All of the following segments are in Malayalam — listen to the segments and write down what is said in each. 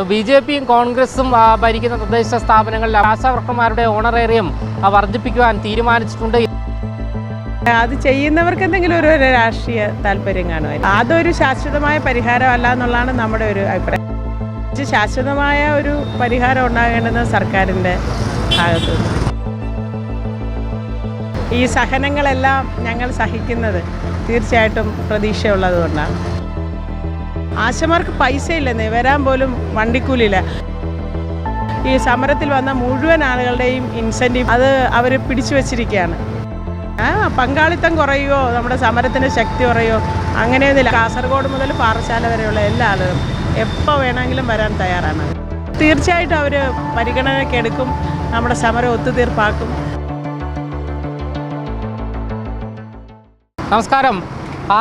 ബി.ജെ.പിയും കോൺഗ്രസും ഭരിക്കുന്ന തദ്ദേശ സ്ഥാപനങ്ങളിൽ ആശാവർക്കർമാരുടെ ഓണറേറിയം വർദ്ധിപ്പിക്കുവാൻ തീരുമാനിച്ചിട്ടുണ്ട്. അത് ചെയ്യുന്നവർക്ക് എന്തെങ്കിലും ഒരു രാഷ്ട്രീയ താല്പര്യം കാണുമായിരിക്കും. അതൊരു ശാശ്വതമായ പരിഹാരമല്ല എന്നുള്ളതാണ് നമ്മുടെ ഒരു അഭിപ്രായം. ശാശ്വതമായ ഒരു പരിഹാരം ഉണ്ടാകേണ്ടത് സർക്കാരിൻ്റെ ഭാഗത്തു നിന്ന്. ഈ സഹനങ്ങളെല്ലാം ഞങ്ങൾ സഹിക്കുന്നത് തീർച്ചയായിട്ടും പ്രതീക്ഷയുള്ളത് കൊണ്ടാണ്. ആശമാർക്ക് പൈസ ഇല്ലെന്നേ, വരാൻ പോലും വണ്ടിക്കൂലിയില്ല. ഈ സമരത്തിൽ വന്ന മുഴുവൻ ആളുകളുടെയും ഇൻസെൻറ്റീവ് അത് അവർ പിടിച്ചു വച്ചിരിക്കുകയാണ്. പങ്കാളിത്തം കുറയുമോ, നമ്മുടെ സമരത്തിൻ്റെ ശക്തി കുറയുമോ, അങ്ങനെയൊന്നുമില്ല. കാസർഗോഡ് മുതൽ പാറശാല വരെയുള്ള എല്ലാ ആളുകളും എപ്പോൾ വേണമെങ്കിലും വരാൻ തയ്യാറാണ്. തീർച്ചയായിട്ടും അവർ പരിഗണനയ്ക്കെടുക്കും, നമ്മുടെ സമരം ഒത്തുതീർപ്പാക്കും. നമസ്കാരം.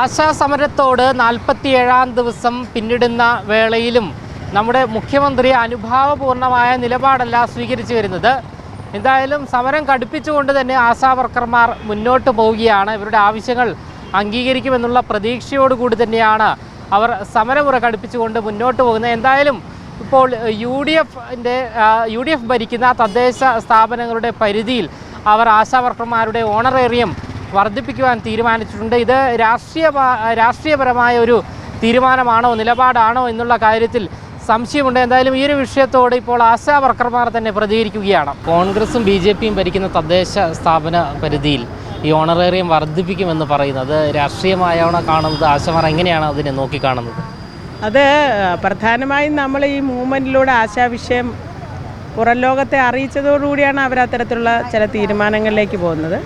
ആശാ സമരത്തോട് 47-ാം ദിവസം പിന്നിടുന്ന വേളയിലും നമ്മുടെ മുഖ്യമന്ത്രി അനുഭാവപൂർണമായ നിലപാടല്ല സ്വീകരിച്ചു വരുന്നത്. എന്തായാലും സമരം കടുപ്പിച്ചുകൊണ്ട് തന്നെ ആശാവർക്കർമാർ മുന്നോട്ട് പോവുകയാണ്. ഇവരുടെ ആവശ്യങ്ങൾ അംഗീകരിക്കുമെന്നുള്ള പ്രതീക്ഷയോടുകൂടി തന്നെയാണ് അവർ സമരമുറ കടുപ്പിച്ചുകൊണ്ട് മുന്നോട്ട് പോകുന്നത്. എന്തായാലും ഇപ്പോൾ യു ഡി എഫ് ഭരിക്കുന്ന തദ്ദേശ സ്ഥാപനങ്ങളുടെ പരിധിയിൽ അവർ ആശാവർക്കർമാരുടെ ഓണറേറിയം വർദ്ധിപ്പിക്കുവാൻ തീരുമാനിച്ചിട്ടുണ്ട്. ഇത് രാഷ്ട്രീയപരമായ ഒരു തീരുമാനമാണോ നിലപാടാണോ എന്നുള്ള കാര്യത്തിൽ സംശയമുണ്ട്. എന്തായാലും ഈ ഒരു വിഷയത്തോട് ഇപ്പോൾ ആശാവർക്കർമാർ തന്നെ പ്രതികരിക്കുകയാണ്. കോൺഗ്രസും ബി.ജെ.പിയും ഭരിക്കുന്ന തദ്ദേശ സ്ഥാപന പരിധിയിൽ ഈ ഓണറേറിയം വർദ്ധിപ്പിക്കുമെന്ന് പറയുന്നത് രാഷ്ട്രീയമായാണോ കാണുന്നത്? ആശാമാർ എങ്ങനെയാണ് അതിനെ നോക്കിക്കാണുന്നത്? അത് പ്രധാനമായും നമ്മൾ ഈ മൂവ്മെൻറ്റിലൂടെ ആശാവിഷയം പുറം ലോകത്തെ അറിയിച്ചതോടുകൂടിയാണ് അവർ അത്തരത്തിലുള്ള ചില തീരുമാനങ്ങളിലേക്ക് പോകുന്നത്.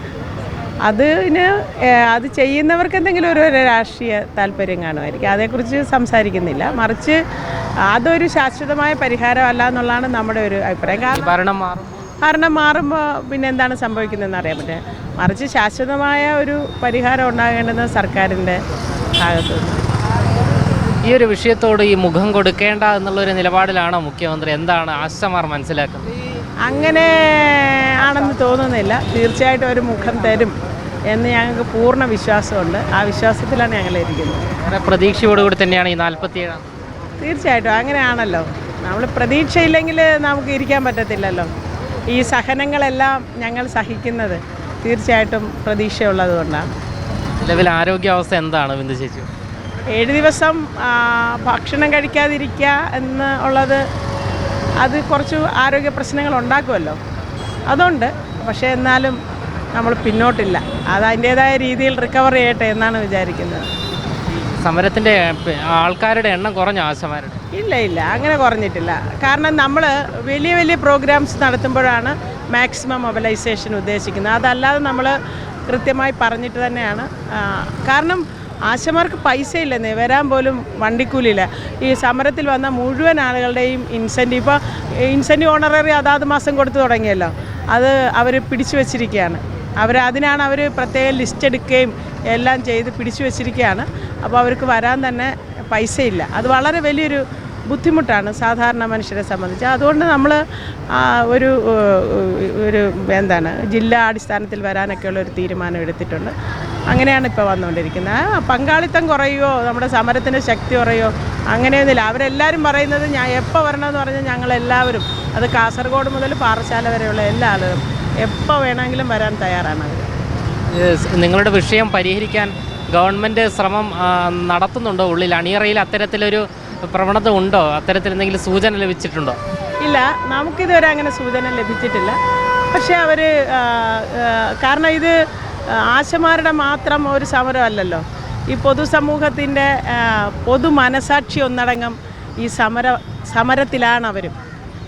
അത് ചെയ്യുന്നവർക്ക് എന്തെങ്കിലും ഒരു രാഷ്ട്രീയ താല്പര്യം കാണുമായിരിക്കും. അതേക്കുറിച്ച് സംസാരിക്കുന്നില്ല. മറിച്ച് അതൊരു ശാശ്വതമായ പരിഹാരമല്ല എന്നുള്ളതാണ് നമ്മുടെ ഒരു അഭിപ്രായം. ഭരണം മാറുമ്പോൾ പിന്നെ എന്താണ് സംഭവിക്കുന്നതെന്ന് അറിയാൻ പറ്റും. മറിച്ച് ശാശ്വതമായ ഒരു പരിഹാരം ഉണ്ടാകേണ്ടത് സർക്കാരിൻ്റെ ഭാഗത്തു നിന്ന്. ഈ ഒരു വിഷയത്തോട് ഈ മുഖം കൊടുക്കേണ്ട എന്നുള്ളൊരു നിലപാടിലാണോ മുഖ്യമന്ത്രി? എന്താണ് ആശാമാർ മനസ്സിലാക്കുന്നത്? അങ്ങനെ ആണെന്ന് തോന്നുന്നില്ല. തീർച്ചയായിട്ടും ഒരു മുഖം തരും എന്ന് ഞങ്ങൾക്ക് പൂർണ്ണ വിശ്വാസമുണ്ട്. ആ വിശ്വാസത്തിലാണ് ഞങ്ങൾ ഇരിക്കുന്നത്. പ്രതീക്ഷയോടുകൂടി തന്നെയാണ് ഈ 47. തീർച്ചയായിട്ടും അങ്ങനെയാണല്ലോ. നമ്മൾ പ്രതീക്ഷയില്ലെങ്കിൽ നമുക്ക് ഇരിക്കാൻ പറ്റത്തില്ലല്ലോ. ഈ സഹനങ്ങളെല്ലാം ഞങ്ങൾ സഹിക്കുന്നത് തീർച്ചയായിട്ടും പ്രതീക്ഷയുള്ളത് കൊണ്ടാണ്. നിലവിൽ ആരോഗ്യാവസ്ഥ എന്താണ് ബിന്ദു ചേച്ചി? 7 ദിവസം ഭക്ഷണം കഴിക്കാതിരിക്കുക എന്നുള്ളത് അത് കുറച്ച് ആരോഗ്യ പ്രശ്നങ്ങൾ ഉണ്ടാക്കുമല്ലോ, അതുകൊണ്ട്. പക്ഷേ എന്നാലും നമ്മൾ പിന്നോട്ടില്ല. അത് അതിൻ്റേതായ രീതിയിൽ റിക്കവർ ചെയ്യട്ടെ എന്നാണ് വിചാരിക്കുന്നത്. സമരത്തിൻ്റെ ആൾക്കാരുടെ എണ്ണം കുറഞ്ഞ ആശാമാരുടെ? ഇല്ല, അങ്ങനെ കുറഞ്ഞിട്ടില്ല. കാരണം നമ്മൾ വലിയ വലിയ പ്രോഗ്രാംസ് നടത്തുമ്പോഴാണ് മാക്സിമം മൊബിലൈസേഷൻ ഉദ്ദേശിക്കുന്നത്. അതല്ലാതെ നമ്മൾ കൃത്യമായി പറഞ്ഞിട്ട് തന്നെയാണ്. കാരണം ആശമാർക്ക് പൈസ ഇല്ലെന്നേ, വരാൻ പോലും വണ്ടിക്കൂലിയില്ല. ഈ സമരത്തിൽ വന്ന മുഴുവൻ ആളുകളുടെയും ഇൻസെൻറ്റീവ്, ഇപ്പോൾ ഇൻസെൻറ്റീവ് ഓണററി അതാത് മാസം കൊടുത്തു തുടങ്ങിയല്ലോ, അത് അവർ പിടിച്ചു വച്ചിരിക്കുകയാണ്. അതിനാണ് അവർ പ്രത്യേക ലിസ്റ്റ് എടുക്കുകയും എല്ലാം ചെയ്ത് പിടിച്ചു വച്ചിരിക്കുകയാണ്. അപ്പോൾ അവർക്ക് വരാൻ തന്നെ പൈസയില്ല. അത് വളരെ വലിയൊരു ബുദ്ധിമുട്ടാണ് സാധാരണ മനുഷ്യരെ സംബന്ധിച്ച്. അതുകൊണ്ട് നമ്മൾ ഒരു ജില്ലാ അടിസ്ഥാനത്തിൽ വരാനൊക്കെയുള്ള ഒരു തീരുമാനം എടുത്തിട്ടുണ്ട്. അങ്ങനെയാണ് ഇപ്പോൾ വന്നുകൊണ്ടിരിക്കുന്നത്. പങ്കാളിത്തം കുറയുമോ, നമ്മുടെ സമരത്തിൻ്റെ ശക്തി കുറയുമോ, അങ്ങനെയൊന്നുമില്ല. അവരെല്ലാവരും പറയുന്നത് ഞാൻ എപ്പോൾ വരണമെന്ന് പറഞ്ഞാൽ ഞങ്ങളെല്ലാവരും, അത് കാസർഗോഡ് മുതൽ പാറശാല വരെയുള്ള എല്ലാ ആളുകളും എപ്പോൾ വേണമെങ്കിലും വരാൻ തയ്യാറാണ്. നിങ്ങളുടെ വിഷയം പരിഹരിക്കാൻ ഗവൺമെൻറ് ശ്രമം നടത്തുന്നുണ്ടോ? ഉള്ളിൽ അണിയറയിൽ അത്തരത്തിലൊരു പ്രവണത ഉണ്ടോ? അത്തരത്തിൽ എന്തെങ്കിലും സൂചന ലഭിച്ചിട്ടുണ്ടോ? ഇല്ല, നമുക്കിതുവരെ അങ്ങനെ സൂചന ലഭിച്ചിട്ടില്ല. പക്ഷേ അവർ കാരണം ഇത് ആശമാരുടെ മാത്രം ഒരു സമരമല്ലല്ലോ. ഈ പൊതുസമൂഹത്തിൻ്റെ പൊതു മനസാക്ഷി ഒന്നടങ്കം ഈ സമരത്തിലാണ് അവരും.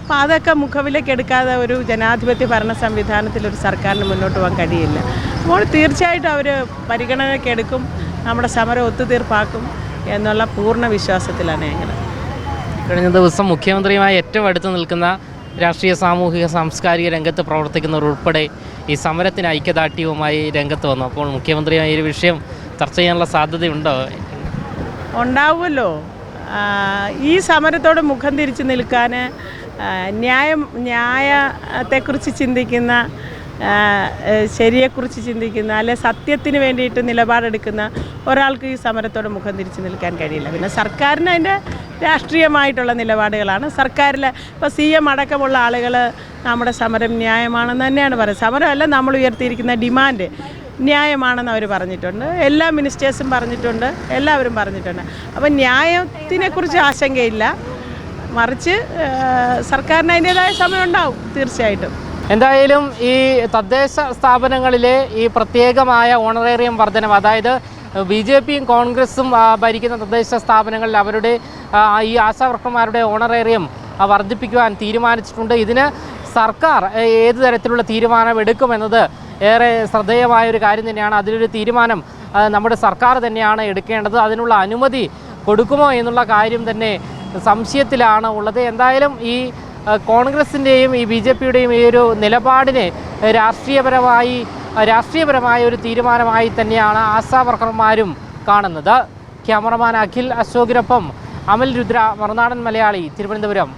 അപ്പോൾ അതൊക്കെ മുഖവിലേക്ക് എടുക്കാതെ ഒരു ജനാധിപത്യ ഭരണ സംവിധാനത്തിൽ ഒരു സർക്കാരിന് മുന്നോട്ട് പോകാൻ കഴിയില്ല. അപ്പോൾ തീർച്ചയായിട്ടും അവർ പരിഗണനയ്ക്കെടുക്കും, നമ്മുടെ സമരം ഒത്തുതീർപ്പാക്കും എന്നുള്ള പൂർണ്ണ വിശ്വാസത്തിലാണ് ഞങ്ങൾ. കഴിഞ്ഞ ദിവസം മുഖ്യമന്ത്രിയുമായി ഏറ്റവും അടുത്ത് നിൽക്കുന്ന രാഷ്ട്രീയ, സാമൂഹിക, സാംസ്കാരിക രംഗത്ത് പ്രവർത്തിക്കുന്നവർ ഉൾപ്പെടെ ഈ സമരത്തിന് ഐക്യദാർഢ്യവുമായി രംഗത്ത് വന്നു. അപ്പോൾ മുഖ്യമന്ത്രിയുമായി ഈ വിഷയം ചർച്ച ചെയ്യാനുള്ള സാധ്യതയുണ്ടോ? ഉണ്ടാവുമല്ലോ. ഈ സമരത്തോട് മുഖം തിരിച്ചു നിൽക്കാൻ ന്യായത്തെക്കുറിച്ച് ചിന്തിക്കുന്ന ശരിയെക്കുറിച്ച് ചിന്തിക്കുന്ന അല്ലെ സത്യത്തിന് വേണ്ടിയിട്ട് നിലപാടെടുക്കുന്ന ഒരാൾക്ക് ഈ സമരത്തോട് മുഖം തിരിച്ച് നിൽക്കാൻ കഴിയില്ല. പിന്നെ സർക്കാരിന് അതിൻ്റെ രാഷ്ട്രീയമായിട്ടുള്ള നിലപാടുകളാണ്. സർക്കാരിൽ ഇപ്പോൾ CM അടക്കമുള്ള ആളുകൾ നമ്മുടെ സമരം ന്യായമാണെന്ന് തന്നെയാണ് പറയുന്നത്. സമരമല്ല, നമ്മൾ ഉയർത്തിയിരിക്കുന്ന ഡിമാൻഡ് ന്യായമാണെന്ന് അവർ പറഞ്ഞിട്ടുണ്ട്. എല്ലാ മിനിസ്റ്റേഴ്സും പറഞ്ഞിട്ടുണ്ട്, എല്ലാവരും പറഞ്ഞിട്ടുണ്ട്. അപ്പം ന്യായത്തിനെക്കുറിച്ച് ആശങ്കയില്ല, മറിച്ച് സർക്കാരിന് അതിൻ്റേതായ സമയം ഉണ്ടാവും തീർച്ചയായിട്ടും. എന്തായാലും ഈ തദ്ദേശ സ്ഥാപനങ്ങളിലെ ഈ പ്രത്യേകമായ ഓണറേറിയം വർധനം, അതായത് BJPയും കോൺഗ്രസും ഭരിക്കുന്ന തദ്ദേശ സ്ഥാപനങ്ങളിൽ അവരുടെ ഈ ആശാവർക്കർമാരുടെ ഓണറേറിയം വർദ്ധിപ്പിക്കുവാൻ തീരുമാനിച്ചിട്ടുണ്ട്. ഇതിന് സർക്കാർ ഏത് തരത്തിലുള്ള തീരുമാനം എടുക്കുമെന്നത് ഏറെ ശ്രദ്ധേയമായൊരു കാര്യം തന്നെയാണ്. അതിലൊരു തീരുമാനം നമ്മുടെ സർക്കാർ തന്നെയാണ് എടുക്കേണ്ടത്. അതിനുള്ള അനുമതി കൊടുക്കുമോ എന്നുള്ള കാര്യം തന്നെ സംശയത്തിലാണ് ഉള്ളത്. എന്തായാലും ഈ കോൺഗ്രസിൻ്റെയും ഈ BJPയുടെയും ഈ ഒരു നിലപാടിനെ രാഷ്ട്രീയപരമായ ഒരു തീരുമാനമായി തന്നെയാണ് ആശാവർക്കർമാരും കാണുന്നത്. ക്യാമറമാൻ അഖിൽ അശോകിനൊപ്പം അമൽ രുദ്ര, മറുനാടൻ മലയാളി, തിരുവനന്തപുരം.